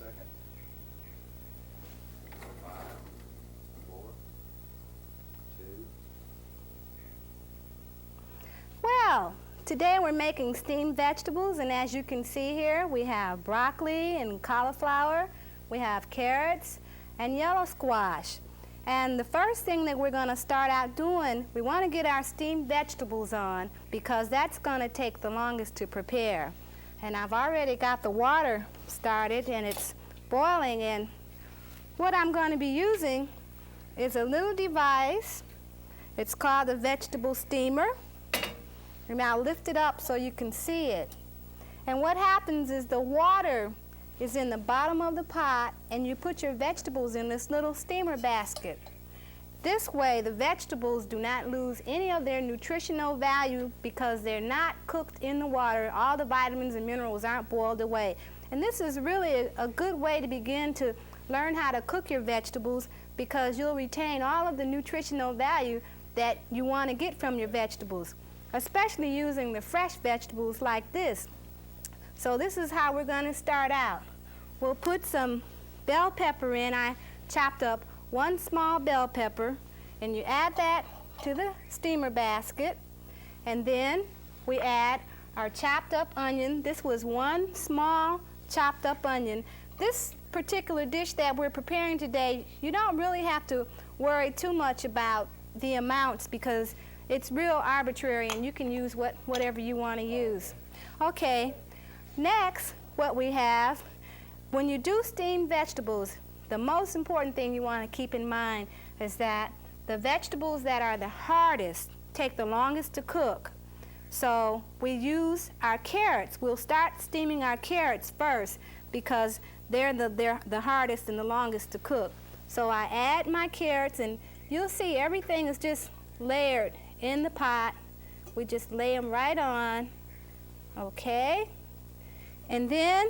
second. 5, 4, 2. Well, today we're making steamed vegetables, and as you can see here, we have broccoli and cauliflower, we have carrots and yellow squash. And the first thing that we're going to start out doing, we want to get our steamed vegetables on because that's going to take the longest to prepare. And I've already got the water started and it's boiling, and what I'm going to be using is a little device. It's called the vegetable steamer. And now lift it up so you can see it. And what happens is the water is in the bottom of the pot, and you put your vegetables in this little steamer basket. This way, the vegetables do not lose any of their nutritional value because they're not cooked in the water. All the vitamins and minerals aren't boiled away. And this is really a good way to begin to learn how to cook your vegetables because you'll retain all of the nutritional value that you want to get from your vegetables, especially using the fresh vegetables like this. So this is how we're going to start out. We'll put some bell pepper in. I chopped up 1 small bell pepper, and you add that to the steamer basket. And then we add our chopped up onion. This was 1 small chopped up onion. This particular dish that we're preparing today, you don't really have to worry too much about the amounts because it's real arbitrary and you can use whatever you want to use. Okay, next what we have, when you do steamed vegetables, the most important thing you want to keep in mind is that the vegetables that are the hardest take the longest to cook. So we use our carrots. We'll start steaming our carrots first because they're the hardest and the longest to cook. So I add my carrots, and you'll see everything is just layered in the pot. We just lay them right on, okay? And then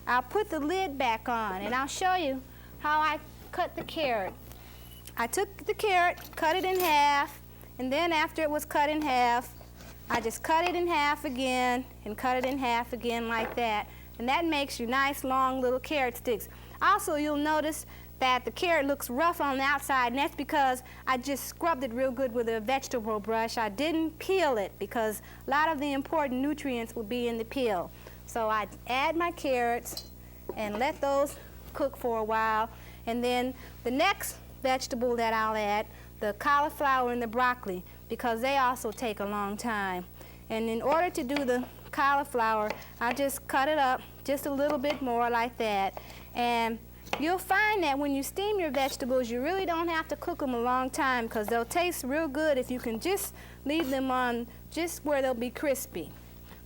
I'll put the lid back on, and I'll show you how I cut the carrot. I took the carrot, cut it in half, and then after it was cut in half, I just cut it in half again and cut it in half again like that. And that makes you nice long little carrot sticks. Also, you'll notice that the carrot looks rough on the outside, and that's because I just scrubbed it real good with a vegetable brush. I didn't peel it because a lot of the important nutrients will be in the peel. So I add my carrots and let those cook for a while. And then the next vegetable that I'll add, the cauliflower and the broccoli, because they also take a long time. And in order to do the cauliflower, I just cut it up just a little bit more like that. And you'll find that when you steam your vegetables, you really don't have to cook them a long time because they'll taste real good if you can just leave them on just where they'll be crispy.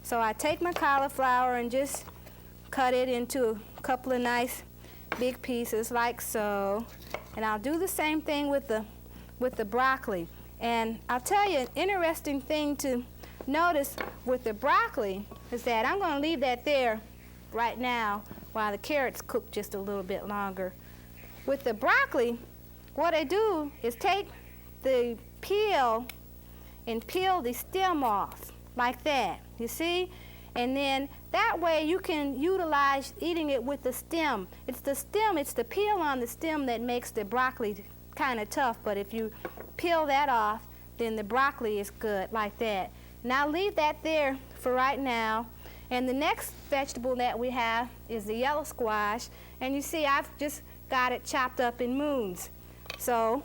So I take my cauliflower and just cut it into a couple of nice big pieces like so. And I'll do the same thing with the broccoli. And I'll tell you an interesting thing to notice with the broccoli is that I'm going to leave that there right now while the carrots cook just a little bit longer. With the broccoli, what I do is take the peel and peel the stem off like that, you see? And then that way you can utilize eating it with the stem. It's the stem, it's the peel on the stem that makes the broccoli kind of tough, but if you peel that off, then the broccoli is good like that. Now leave that there for right now. And the next vegetable that we have is the yellow squash. And you see I've just got it chopped up in moons. So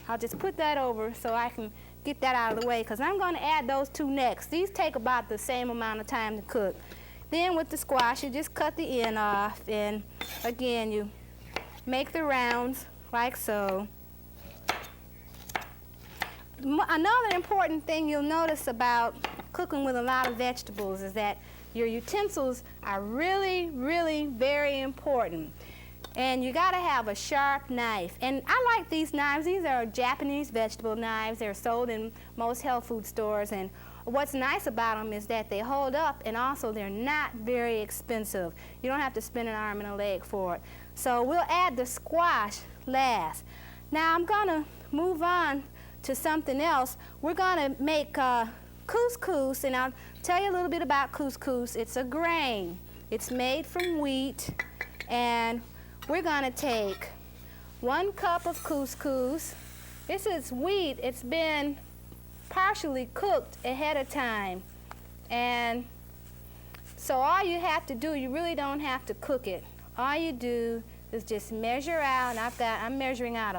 I'll just put that over so I can get that out of the way because I'm going to add those 2 next. These take about the same amount of time to cook. Then with the squash, you just cut the end off, and again, you make the rounds like so. Another important thing you'll notice about cooking with a lot of vegetables is that your utensils are really, really very important. And you got to have a sharp knife. And I like these knives. These are Japanese vegetable knives. They're sold in most health food stores. And what's nice about them is that they hold up, and also they're not very expensive. You don't have to spend an arm and a leg for it. So we'll add the squash last. Now I'm going to move on to something else. We're going to make couscous, and I'll tell you a little bit about couscous. It's a grain. It's made from wheat, and we're gonna take 1 cup of couscous. This is wheat. It's been partially cooked ahead of time. And so all you have to do, you really don't have to cook it. All you do is just measure out, and I'm measuring out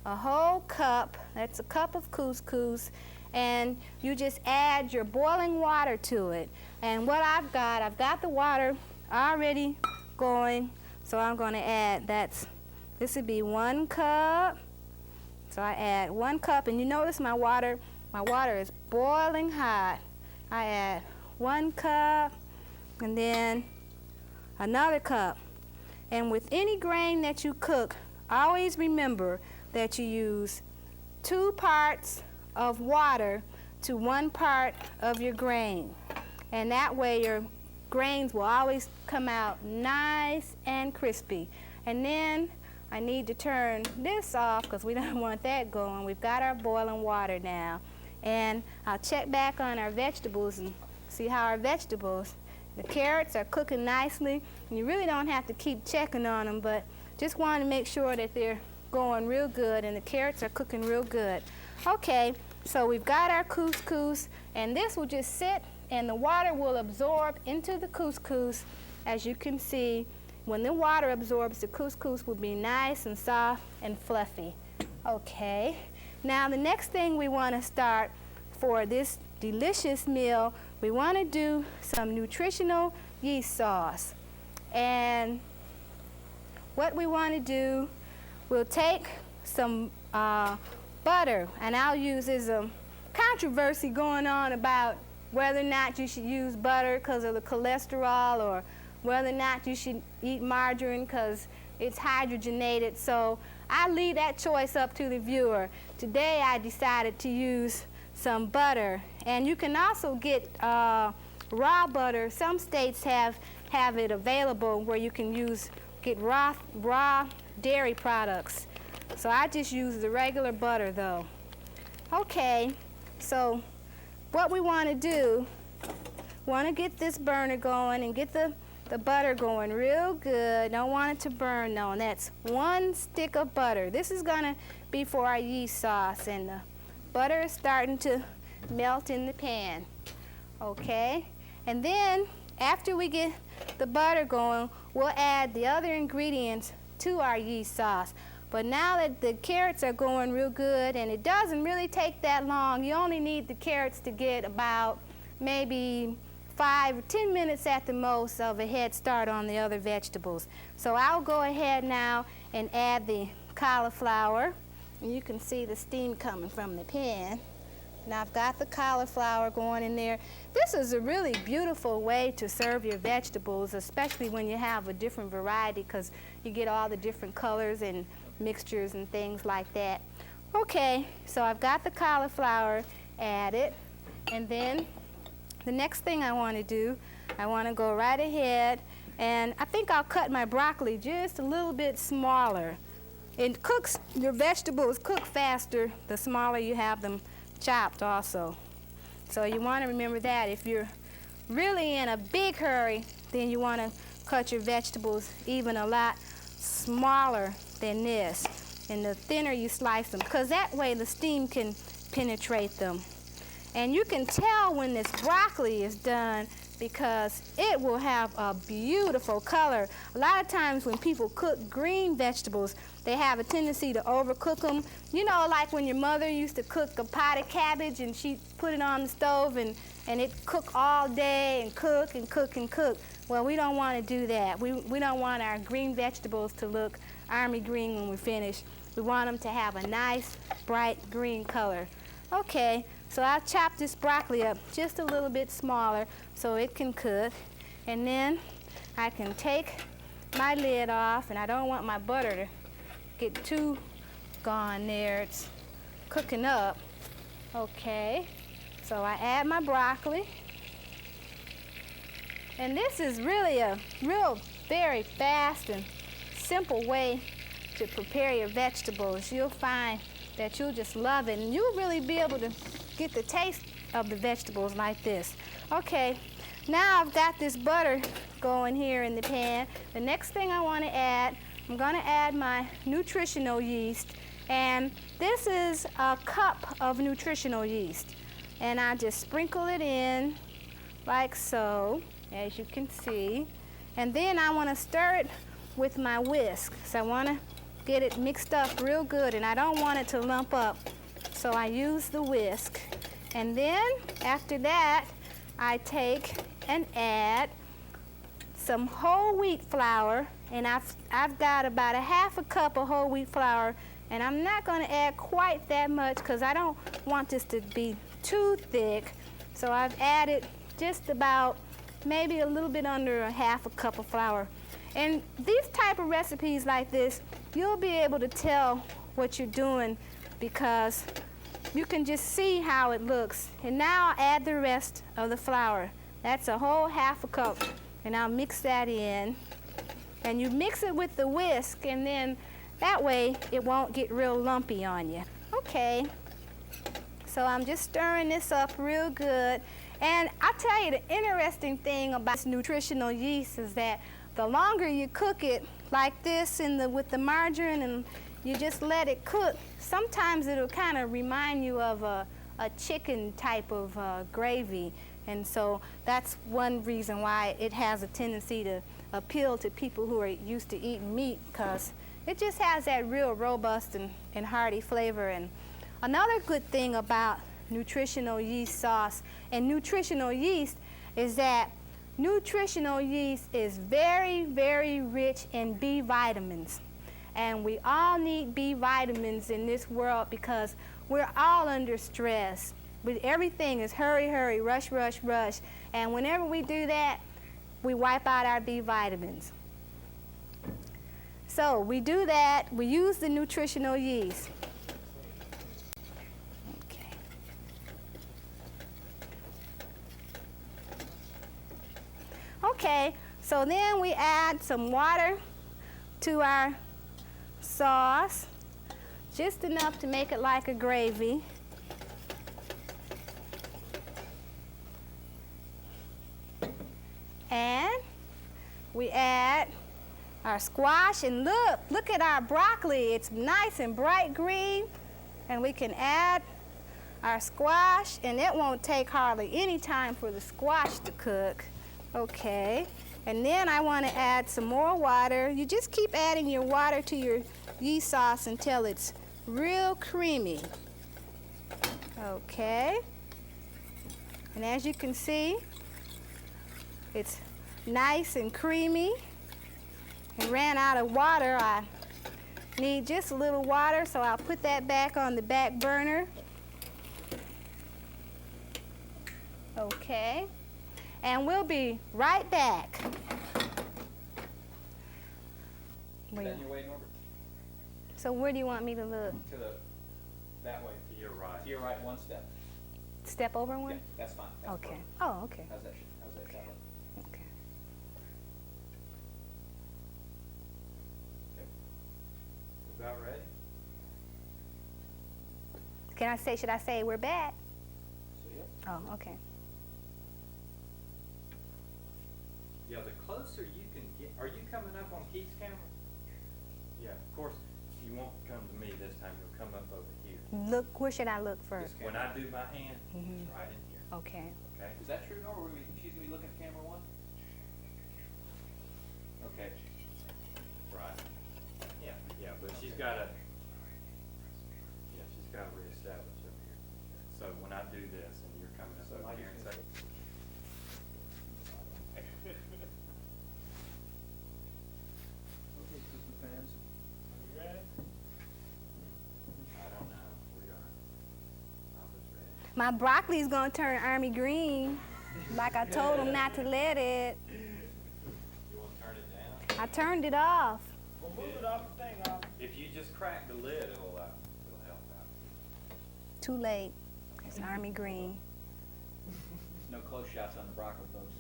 a whole cup. That's a cup of couscous. And you just add your boiling water to it. And what I've got the water already going. So I'm going to add, this would be 1 cup. So I add 1 cup, and you notice my water is boiling hot. I add 1 cup, and then another cup. And with any grain that you cook, always remember that you use 2 parts of water to 1 part of your grain. And that way your grains will always come out nice and crispy. And then I need to turn this off because we don't want that going. We've got our boiling water now. And I'll check back on our vegetables and see how our vegetables, the carrots are cooking nicely. And you really don't have to keep checking on them, but just want to make sure that they're going real good and the carrots are cooking real good. Okay, so we've got our couscous, and this will just sit and the water will absorb into the couscous. As you can see, when the water absorbs, the couscous will be nice and soft and fluffy. Okay, now the next thing we want to start for this delicious meal, we want to do some nutritional yeast sauce. And what we want to do, we'll take some butter, and I'll use, there's a controversy going on about whether or not you should use butter because of the cholesterol, or whether or not you should eat margarine because it's hydrogenated. So I leave that choice up to the viewer. Today I decided to use some butter, and you can also get raw butter. Some states have it available where you can get raw dairy products. So I just use the regular butter though. Okay, so what we want to do, want to get this burner going and get the butter going real good. Don't want it to burn though, and that's 1 stick of butter. This is going to be for our yeast sauce, and the butter is starting to melt in the pan. Okay, and then after we get the butter going, we'll add the other ingredients to our yeast sauce. But now that the carrots are going real good, and it doesn't really take that long, you only need the carrots to get about maybe 5 or 10 minutes at the most of a head start on the other vegetables. So I'll go ahead now and add the cauliflower. And you can see the steam coming from the pan. Now I've got the cauliflower going in there. This is a really beautiful way to serve your vegetables, especially when you have a different variety, because you get all the different colors and mixtures and things like that. Okay, so I've got the cauliflower added, and then the next thing I want to do, I want to go right ahead, and I think I'll cut my broccoli just a little bit smaller. It cooks, your vegetables cook faster the smaller you have them chopped also. So you want to remember that. If you're really in a big hurry, then you want to cut your vegetables even a lot smaller than this. And the thinner you slice them, because that way the steam can penetrate them. And you can tell when this broccoli is done because it will have a beautiful color. A lot of times when people cook green vegetables, they have a tendency to overcook them. You know, like when your mother used to cook a pot of cabbage and she'd put it on the stove and it cook all day and cook and cook and cook. Well, we don't want to do that. We don't want our green vegetables to look army green when we finish. We want them to have a nice, bright green color. Okay, so I'll chop this broccoli up just a little bit smaller so it can cook. And then I can take my lid off, and I don't want my butter to get too gone there. It's cooking up. Okay, so I add my broccoli. And this is really a very fast and simple way to prepare your vegetables. You'll find that you'll just love it, and you'll really be able to get the taste of the vegetables like this. Okay, now I've got this butter going here in the pan. The next thing I want to add, I'm going to add my nutritional yeast, and this is a cup of nutritional yeast. And I just sprinkle it in like so, as you can see. And then I want to stir it with my whisk. So I want to get it mixed up real good, and I don't want it to lump up. So I use the whisk. And then after that, I take and add some whole wheat flour, and I've got about a half a cup of whole wheat flour, and I'm not going to add quite that much because I don't want this to be too thick. So I've added just about maybe a little bit under a half a cup of flour. And these type of recipes like this, you'll be able to tell what you're doing because you can just see how it looks. And now I'll add the rest of the flour. That's a whole half a cup. And I'll mix that in. And you mix it with the whisk, and then that way it won't get real lumpy on you. Okay, so I'm just stirring this up real good. And I'll tell you, the interesting thing about this nutritional yeast is that the longer you cook it like this with the margarine and you just let it cook, sometimes it'll kind of remind you of a chicken type of gravy. And so that's one reason why it has a tendency to appeal to people who are used to eating meat, because it just has that real robust and hearty flavor. And another good thing about nutritional yeast sauce and nutritional yeast is that nutritional yeast is very, very rich in B vitamins. And we all need B vitamins in this world because we're all under stress. But everything is hurry, hurry, rush, rush, rush. And whenever we do that, we wipe out our B vitamins. So we do that, we use the nutritional yeast. Okay. Okay, so then we add some water to our sauce, just enough to make it like a gravy. And we add our squash, and look at our broccoli. It's nice and bright green, and we can add our squash, and it won't take hardly any time for the squash to cook. Okay, and then I want to add some more water. You just keep adding your water to your yeast sauce until it's real creamy. Okay, and as you can see, it's nice and creamy. It ran out of water. I need just a little water, so I'll put that back on the back burner. Okay, and we'll be right back. Is that your way, Norbert? So where do you want me to look? That way. To your right. To your right, one step. Step over one? Yeah, that's fine. That's Okay. perfect. Oh, okay. How's that? Okay. Okay. About ready? Should I say we're back? So, yeah. Oh, okay. Yeah, the closer you can get. Are you coming up on Keith's camera? Yeah, of course. You won't come to me this time. You'll come up over here. Look, where should I look first? When I do my hand, it's right in here. Okay. Okay? Is that true, Norbert? She's going to be looking at camera one? Okay. Right. Yeah, but she's got to reestablish over here. So when I do this and you're coming up over here and say, Okay, Cookin fans. Are you ready? I don't know, we are. I was ready. My broccoli's gonna turn army green, like I told him not to let it. You want to turn it down? I turned it off. Well, move it off the thing, Rob. If you just crack the lid, it'll help out. Too late. It's army green. No close shots on the broccoli, folks.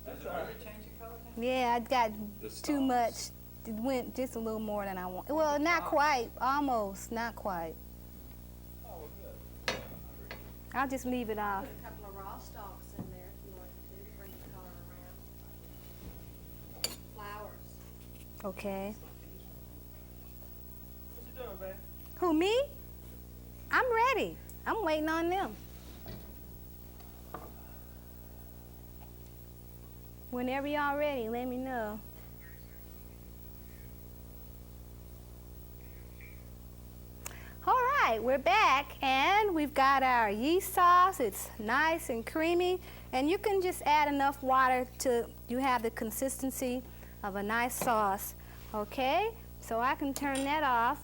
Does it really change the color? Yeah, I got The too stalks. much. It went just a little more than I want. Well, not quite. Almost. Not quite. Oh, we're good. I'll just leave it off. Put a couple of raw stalks in there if you wanted to bring the color around. Flowers. Okay. What you doing, babe? Who, me? I'm ready. I'm waiting on them. Whenever y'all ready, let me know. All right, we're back, and we've got our yeast sauce. It's nice and creamy, and you can just add enough water to you have the consistency of a nice sauce. Okay, so I can turn that off,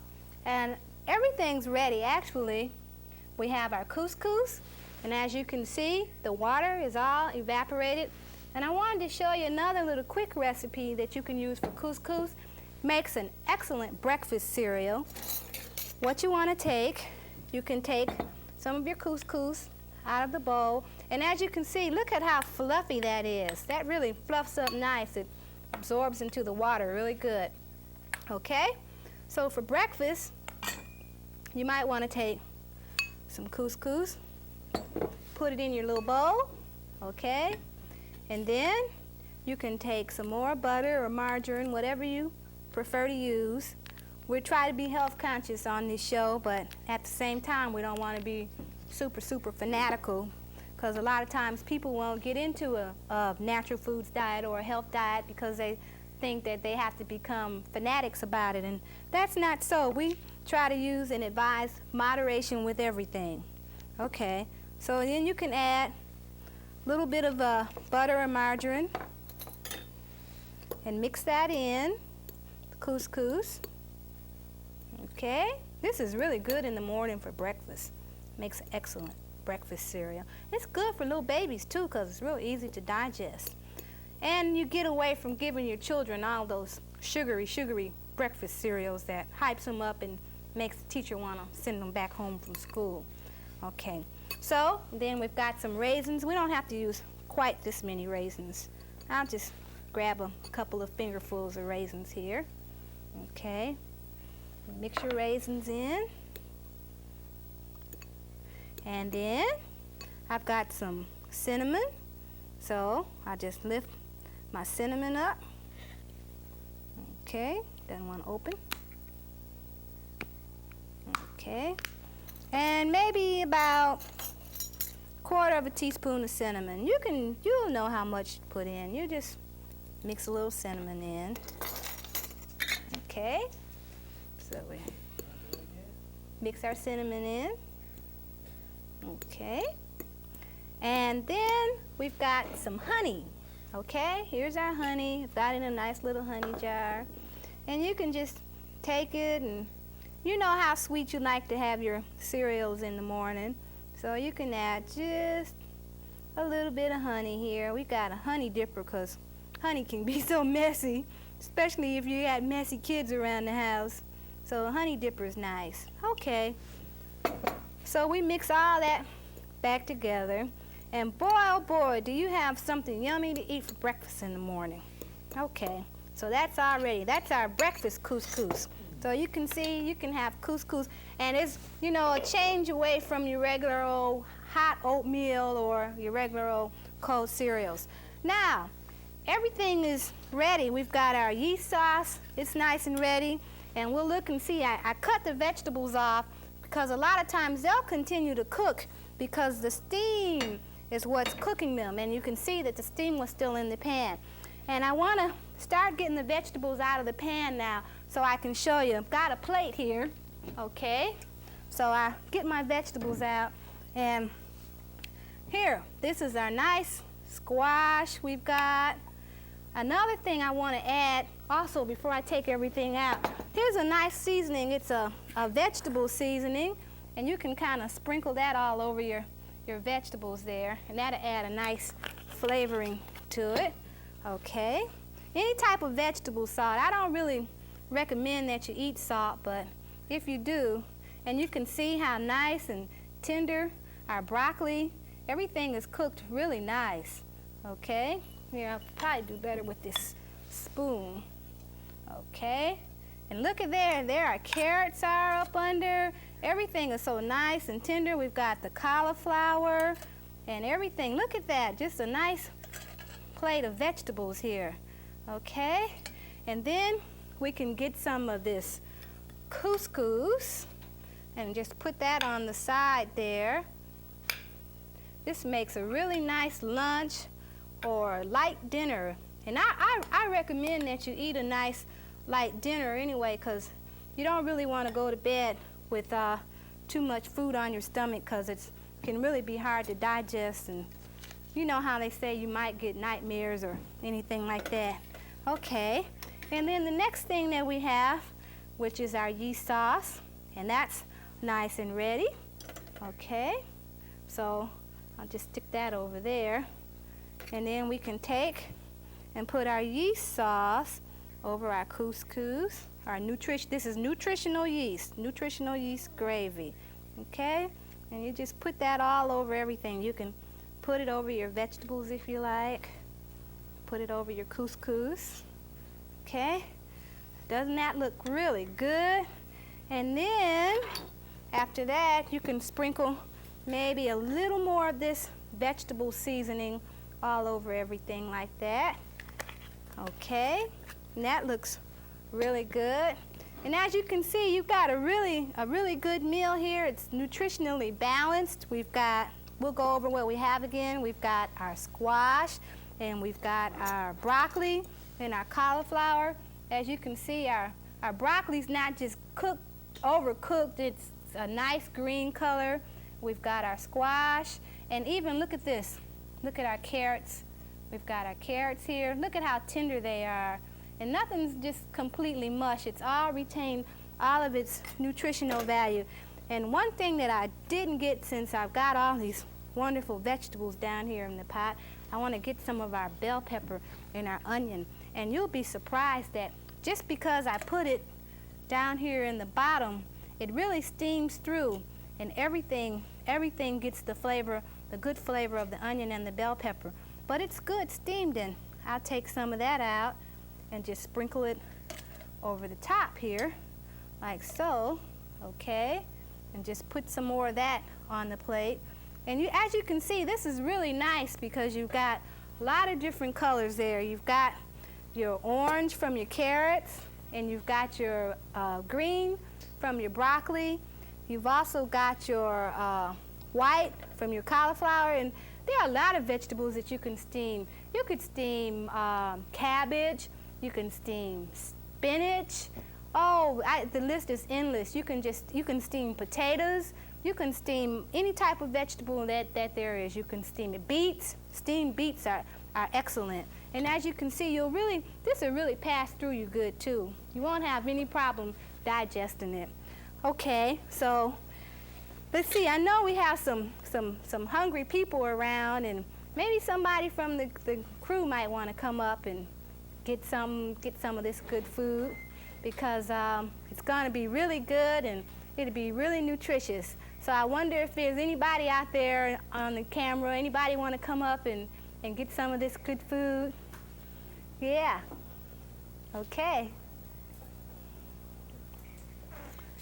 and everything's ready. Actually, we have our couscous, and as you can see, the water is all evaporated. And I wanted to show you another little quick recipe that you can use for couscous. Makes an excellent breakfast cereal. What you want to take, you can take some of your couscous out of the bowl, and as you can see, look at how fluffy that is. That really fluffs up nice. It absorbs into the water really good. Okay, so for breakfast, you might want to take some couscous, put it in your little bowl, okay, and then you can take some more butter or margarine, whatever you prefer to use. We try to be health conscious on this show, but at the same time, we don't want to be super fanatical, because a lot of times people won't get into a natural foods diet or a health diet because they think that they have to become fanatics about it, and that's not so. We try to use and advise moderation with everything. Okay, so then you can add a little bit of butter or margarine and mix that in, the couscous. Okay, this is really good in the morning for breakfast. Makes an excellent breakfast cereal. It's good for little babies too, because it's real easy to digest. And you get away from giving your children all those sugary breakfast cereals that hypes them up and makes the teacher want to send them back home from school. Okay, so then we've got some raisins. We don't have to use quite this many raisins. I'll just grab a couple of fingerfuls of raisins here. Okay, mix your raisins in. And then I've got some cinnamon. So I just lift my cinnamon up. Okay, doesn't want to open. Okay, and maybe about a quarter of a teaspoon of cinnamon. You'll know how much to put in. You just mix a little cinnamon in. Okay, so we mix our cinnamon in. Okay, and then we've got some honey. Okay, here's our honey. I've got it in a nice little honey jar, and you can just take it, and you know how sweet you like to have your cereals in the morning, so you can add just a little bit of honey here. We got a honey dipper because honey can be so messy, especially if you got messy kids around the house. So a honey dipper is nice. Okay, so we mix all that back together, and boy, oh boy, do you have something yummy to eat for breakfast in the morning. Okay, so that's all ready. That's our breakfast couscous. So you can see, you can have couscous, and it's, you know, a change away from your regular old hot oatmeal or your regular old cold cereals. Now, everything is ready. We've got our yeast sauce. It's nice and ready, and we'll look and see. I cut the vegetables off because a lot of times they'll continue to cook because the steam is what's cooking them, and you can see that the steam was still in the pan. And I want to start getting the vegetables out of the pan now so I can show you. I've got a plate here, okay? So I get my vegetables out, and here, this is our nice squash we've got. Another thing I want to add also before I take everything out, here's a nice seasoning. It's a vegetable seasoning, and you can kind of sprinkle that all over your vegetables there, and that'll add a nice flavoring to it. Okay, any type of vegetable salt. I don't really recommend that you eat salt, but if you do, and you can see how nice and tender our broccoli, everything is cooked really nice. Okay, here I'll probably do better with this spoon. Okay, and look at there our carrots are up under. Everything is so nice and tender. We've got the cauliflower and everything. Look at that, just a nice plate of vegetables here. Okay, and then we can get some of this couscous and just put that on the side there. This makes a really nice lunch or light dinner. And I recommend that you eat a nice light dinner anyway, because you don't really want to go to bed with too much food on your stomach, because it can really be hard to digest, and you know how they say you might get nightmares or anything like that. Okay, and then the next thing that we have, which is our yeast sauce, and that's nice and ready. Okay, so I'll just stick that over there, and then we can take and put our yeast sauce over our couscous, our this is nutritional yeast gravy, okay? And you just put that all over everything. You can put it over your vegetables if you like, put it over your couscous, okay? Doesn't that look really good? And then, after that, you can sprinkle maybe a little more of this vegetable seasoning all over everything like that. Okay, and that looks really good. And as you can see, you've got a really good meal here. It's nutritionally balanced. We'll go over what we have again. We've got our squash, and we've got our broccoli and our cauliflower. As you can see, our broccoli's not just overcooked. It's a nice green color. We've got our squash, and even look at this. Look at our carrots. We've got our carrots here. Look at how tender they are. And nothing's just completely mush. It's all retained all of its nutritional value. And one thing that I didn't get, since I've got all these wonderful vegetables down here in the pot, I want to get some of our bell pepper and our onion. And you'll be surprised that just because I put it down here in the bottom, it really steams through, and everything gets the flavor, the good flavor of the onion and the bell pepper. But it's good steamed in. I'll take some of that out and just sprinkle it over the top here, like so, okay? And just put some more of that on the plate. And as you can see, this is really nice because you've got a lot of different colors there. You've got your orange from your carrots, and you've got your green from your broccoli. You've also got your white from your cauliflower, and there are a lot of vegetables that you can steam. You could steam cabbage, you can steam spinach. Oh, the list is endless. You can steam potatoes. You can steam any type of vegetable that there is. You can steam it. Beets, steamed beets are excellent. And as you can see, this will really pass through you good too. You won't have any problem digesting it. Okay, so let's see. I know we have some hungry people around, and maybe somebody from the crew might want to come up and get some of this good food, because it's going to be really good and it'll be really nutritious. So I wonder if there's anybody out there on the camera, anybody want to come up and get some of this good food? Yeah. Okay.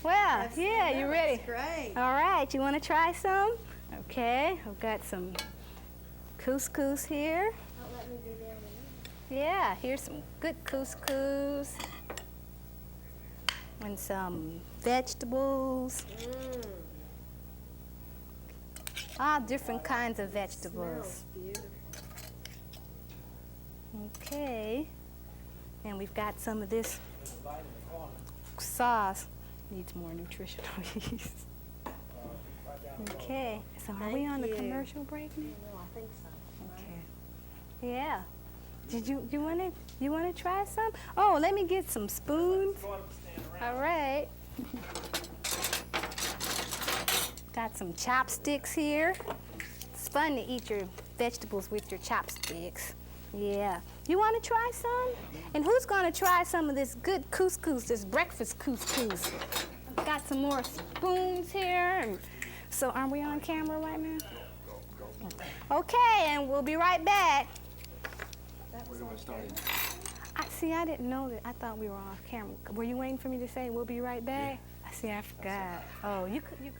Well, yeah, you ready? That's great. All right, you want to try some? Okay, I've got some couscous here. Don't let me be there with you. Yeah, here's some good couscous and some vegetables. All different kinds of vegetables. Smells beautiful. Okay, and we've got some of this sauce. Needs more nutritional yeast. Okay, so are we on the commercial break now? No, I think so. Okay. Yeah. Did you wanna try some? Oh, let me get some spoons. All right. Got some chopsticks here. It's fun to eat your vegetables with your chopsticks. Yeah. You want to try some? And who's going to try some of this good couscous, this breakfast couscous? Got some more spoons here. And so are we on camera right now? Okay, and we'll be right back. I didn't know that. I thought we were off camera. Were you waiting for me to say we'll be right back? Yeah. I forgot. Oh, you couldn't do